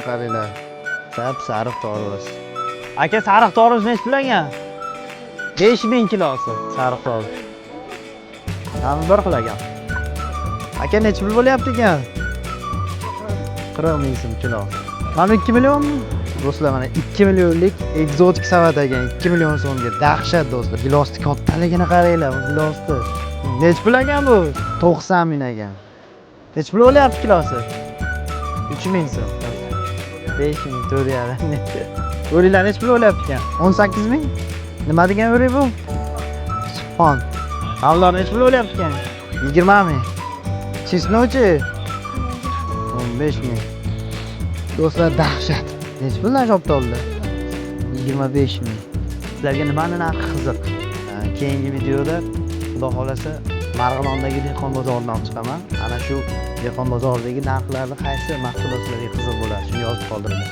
qaranglar. Sap sariq to'g'ri. Aka, sariq to'g'ri nechi pulga? 5000 kilosi sariq to'g'ri. Ham bir xil ekan. Aka, nechi pul bo'lyapti ekan? 40 ming so'm kilo. Mana 2 millionmi? Do'stlar, mana 2 millionlik ekzotik savat ekan. 2 million so'mga. Dahshat do'stlar. Gilosni kattaligini qaranglar, bu gilosni. Nechi pul ekan bu? 90 ming ekan. Nechi pul bo'lyapti kilosi? 3000 so'm. 5000 4,5 necha? O'ringlar nechi pul bo'lyapti ekan? 18 ming? Nima degan o'rik bu? Subhon. Avlod nechi pul bo'lyapti ekan? 20 ming. Chesnochi 15 ming. Do'stlar, dahshat. Nechi puldan shoptoldi? 25 ming. Sizlarga nimani narxi qiziq? Keyingi videoda Xudo xolasa Marg'ilondagi dehqon bozoridan olib chiqaman. Ana shu dehqon bozoridagi narxlarni qaysi mahsulotlarga qiziq bo'ladi, shuni yozib qoldiringlar.